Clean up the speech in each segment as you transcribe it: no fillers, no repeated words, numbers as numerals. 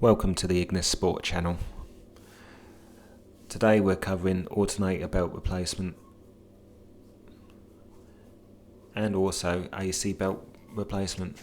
Welcome to the Ignis Sport channel. Today we're covering alternator belt replacement and also AC belt replacement.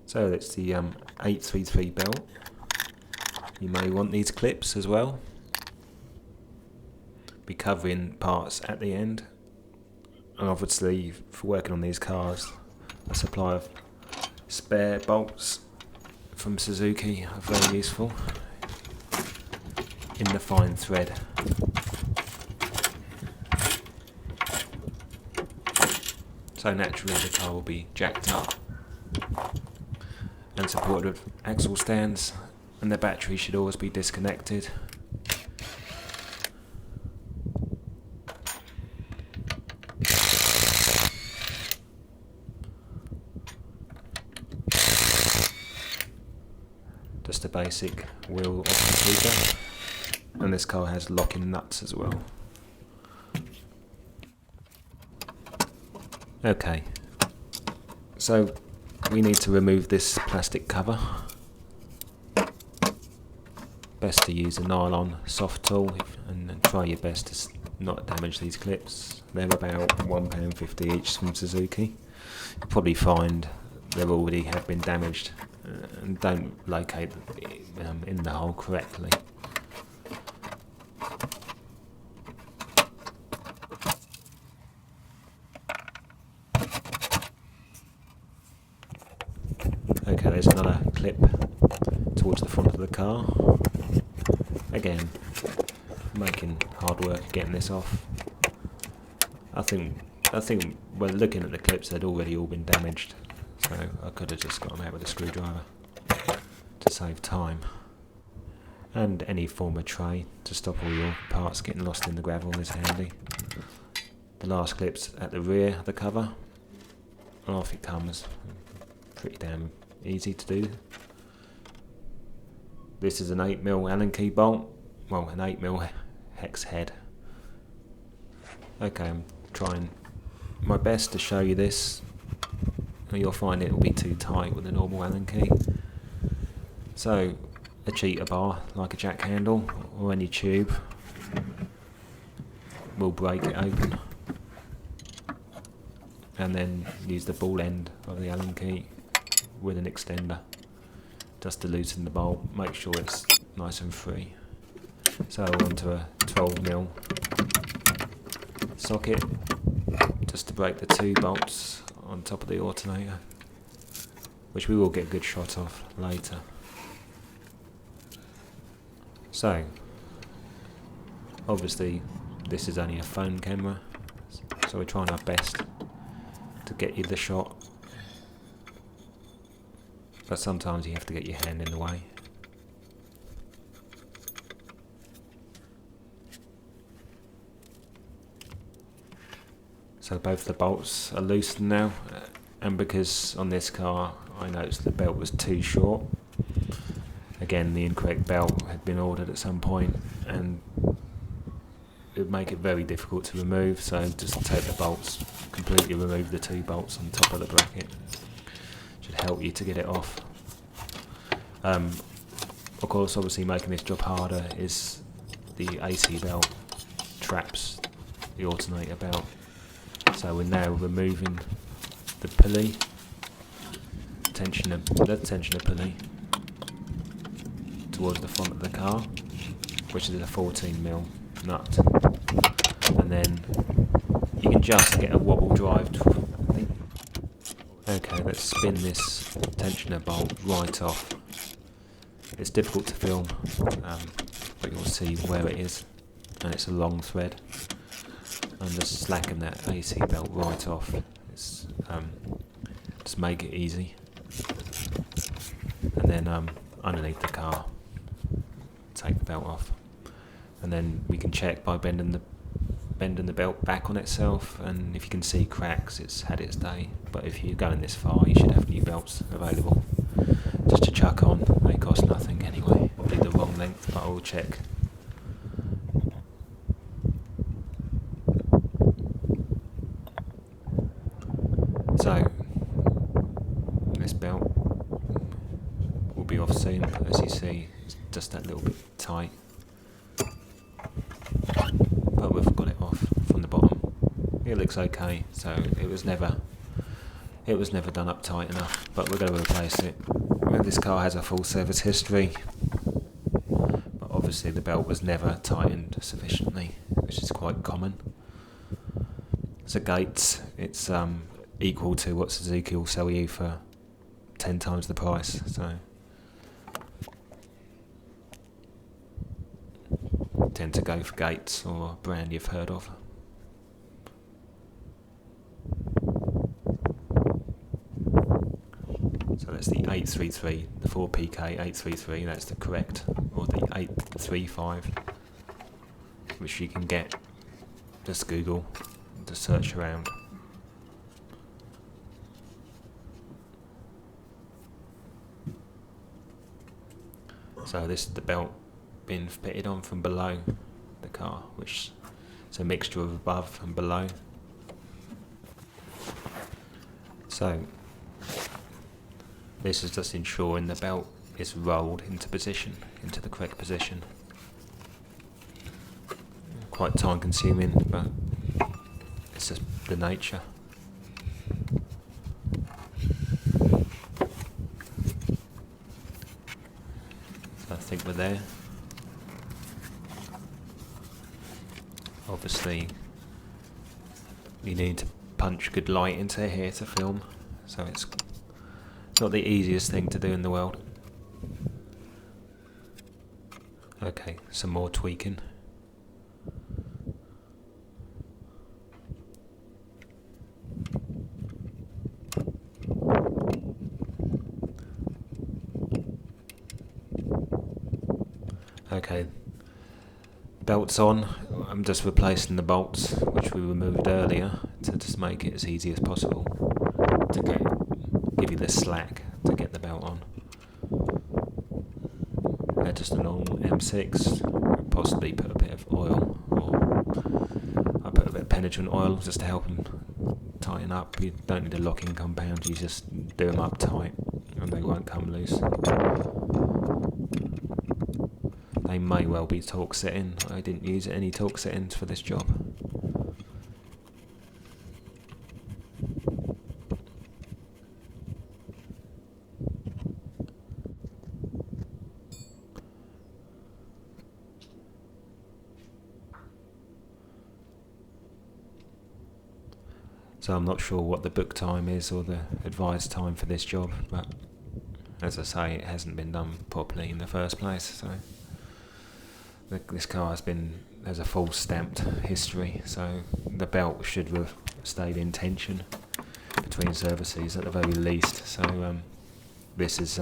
So it's the 833 belt. You may want these clips as well. Be covering parts at the end, and obviously for working on these cars a supply of spare bolts from Suzuki are very useful in the fine thread. So naturally the car will be jacked up and supported with axle stands, and the battery should always be disconnected. Just a basic wheel off the and this car has locking nuts as well. Okay, so we need to remove this plastic cover. Best to use a nylon soft tool and try your best to not damage these clips. They're about £1.50 each from Suzuki. You'll probably find they already have been damaged and don't locate in the hole correctly. Okay, there's another clip towards the front of the car. Again, making hard work getting this off. I think when looking at the clips, they'd already all been damaged, so I could have just got them out with a screwdriver to save time. And any form of tray to stop all your parts getting lost in the gravel is handy. The last clip's at the rear of the cover, and off it comes. Pretty damn easy to do. This is an 8mm Allen key bolt, well, an 8mm hex head. Okay, I'm trying my best to show you this. You'll find it will be too tight with a normal Allen key. So a cheater bar, like a jack handle or any tube, will break it open, and then use the ball end of the Allen key with an extender just to loosen the bolt, make sure it's nice and free. So onto a 12mm socket just to break the two bolts on top of the alternator, which we will get a good shot of later. So obviously this is only a phone camera, so we're trying our best to get you the shot, but sometimes you have to get your hand in the way. So both the bolts are loosened now, and because on this car I noticed the belt was too short. Again, the incorrect belt had been ordered at some point, and it would make it very difficult to remove, so just take the bolts, completely remove the two bolts on top of the bracket. Should help you to get it off. Of course, obviously making this job harder is the AC belt traps the alternator belt. So we're now removing the pulley, the tensioner pulley towards the front of the car, which is a 14mm nut, and then you can just get a wobble drive. Okay, let's spin this tensioner bolt right off. It's difficult to film, but you'll see where it is, and it's a long thread. And just slacken that AC belt right off. It's, just make it easy. And then underneath the car, take the belt off, and then we can check by bending the belt back on itself, and if you can see cracks, it's had its day. But if you're going this far, you should have new belts available just to chuck on. They cost nothing anyway. Be the wrong length, but I'll check. off soon, but as you see, it's just that little bit tight. But we've got it off from the bottom. It looks okay, so it was never done up tight enough, but we're going to replace it. And this car has a full service history, but obviously the belt was never tightened sufficiently, which is quite common. So gates, it's equal to what Suzuki will sell you for 10 times the price, so tend to go for gates or a brand you've heard of. So that's the 833, the 4PK 833, that's the correct, or the 835, which you can get, just Google, just search around. So this is the belt being fitted on from below the car, which is a mixture of above and below. So this is just ensuring the belt is rolled into position, into the correct position. Quite time consuming, but it's just the nature. So I think we're there. Obviously you need to punch good light into here to film, so it's not the easiest thing to do in the world. Okay, some more tweaking. Okay, belts on. I'm just replacing the bolts which we removed earlier to just make it as easy as possible to give you the slack to get the belt on. Just a normal M6, possibly put a bit of oil, or I put a bit of penetrant oil just to help them tighten up. You don't need a locking compound, you just do them up tight and they won't come loose. They may well be torque setting. I didn't use any torque settings for this job. So I'm not sure what the book time is or the advised time for this job, but as I say, it hasn't been done properly in the first place, so this car has a full stamped history, so the belt should have stayed in tension between services at the very least. So this is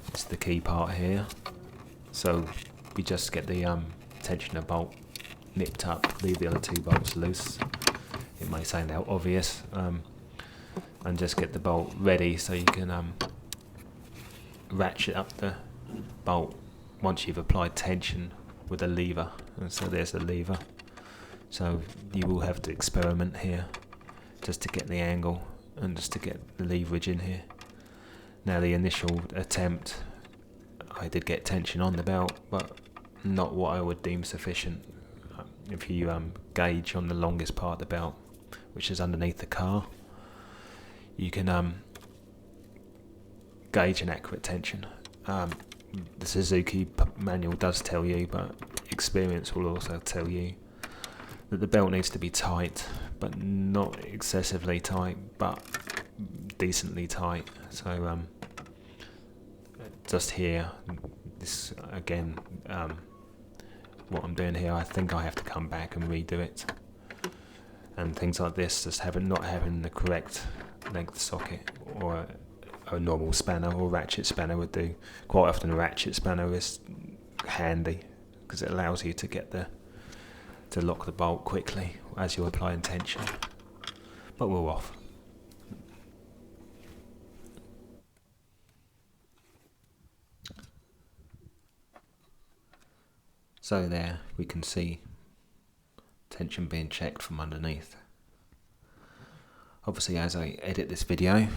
it's the key part here. So we just get the tensioner bolt nipped up, leave the other two bolts loose. It may sound out obvious, and just get the bolt ready so you can ratchet up the bolt once you've applied tension with a lever. And so there's the lever. So you will have to experiment here just to get the angle and just to get the leverage in here. Now the initial attempt, I did get tension on the belt, but not what I would deem sufficient. If you gauge on the longest part of the belt, which is underneath the car, you can gauge an accurate tension. The Suzuki manual does tell you, but experience will also tell you that the belt needs to be tight, but not excessively tight, but decently tight. So just here, this again, what I'm doing here, I think I have to come back and redo it. And things like this, just not having the correct length socket, or a normal spanner or ratchet spanner would do. Quite often a ratchet spanner is handy because it allows you to to lock the bolt quickly as you're applying tension. But we're off. So there we can see tension being checked from underneath. Obviously, as I edit this video,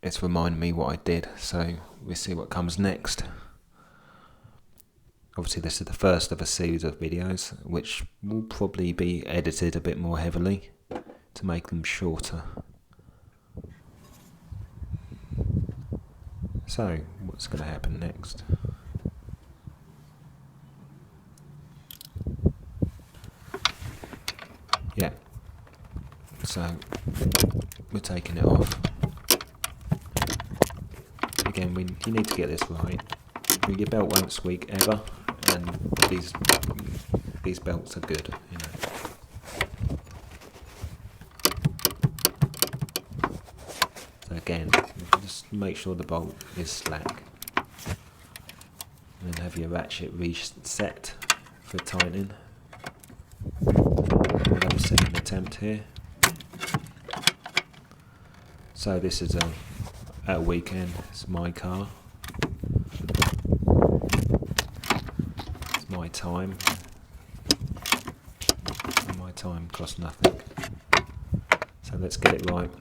it's reminded me what I did, so we'll see what comes next. Obviously this is the first of a series of videos, which will probably be edited a bit more heavily to make them shorter. So, what's going to happen next? Yeah, so we're taking it off. Again, you need to get this right. Your belt won't squeak ever, and these belts are good, you know. So again, just make sure the bolt is slack, and then have your ratchet reset for tightening. We'll have a second attempt here. So this is at a weekend. It's my car. It's my time. And my time costs nothing. So let's get it right.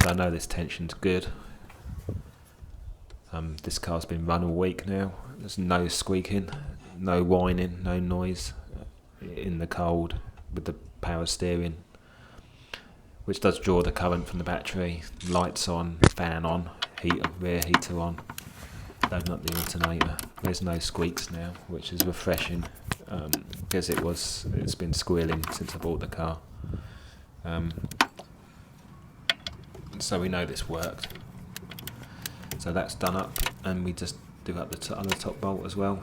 So I know this tension's good. This car's been run all week now. There's no squeaking, no whining, no noise in the cold with the power steering, which does draw the current from the battery. Lights on, fan on, rear heater on. Loading up the alternator. There's no squeaks now, which is refreshing, because it's been squealing since I bought the car. So we know this worked. So that's done up, and we just do up the other top bolt as well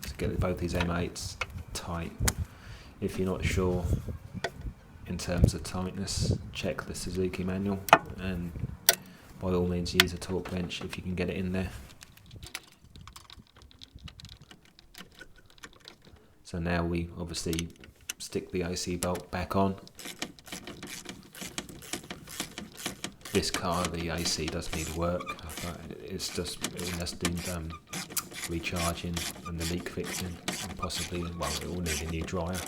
to get both these M8s tight. If you're not sure in terms of tightness, check the Suzuki manual, and by all means use a torque wrench if you can get it in there. So now we obviously stick the AC bolt back on. This car, the AC does need work. It's just needs recharging and the leak fixing, and possibly, well, it will need a new dryer.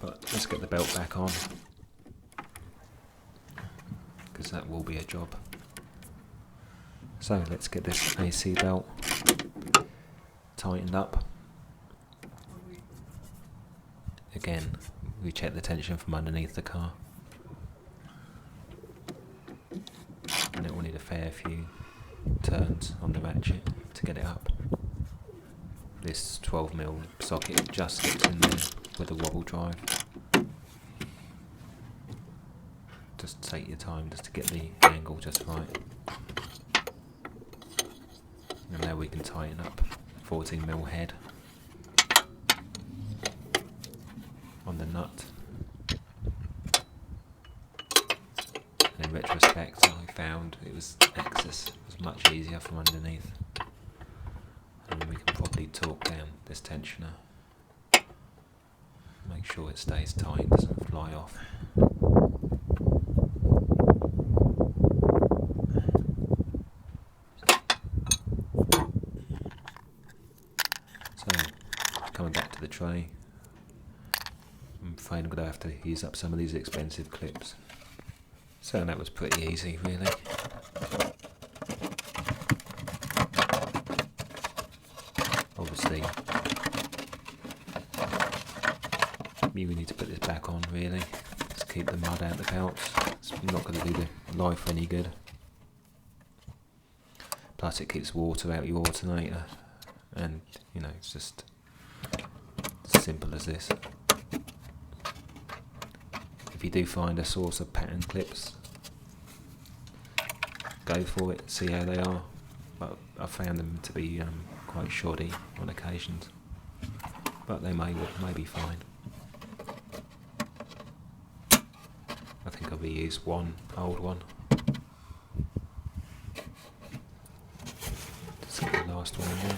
But let's get the belt back on, because that will be a job. So let's get this AC belt tightened up. Again, we check the tension from underneath the car. And it will need a fair few turns on the ratchet to get it up. This 12mm socket just gets in there with a wobble drive. Just take your time just to get the angle just right. And now we can tighten up 14mm head on the nut. In retrospect, I found it was much easier from underneath, and we can probably torque down this tensioner, make sure it stays tight, doesn't fly off. So, coming back to the tray, I'm afraid I'm going to have to use up some of these expensive clips. So that was pretty easy, really. Obviously, we need to put this back on, really. Just keep the mud out the belts. It's not going to do the life any good. Plus it keeps water out your alternator. And, you know, it's just as simple as this. If you do find a source of pattern clips, go for it, see how they are. But I found them to be quite shoddy on occasions, but they may be fine. I think I'll reuse one old one. Just get the last one in there.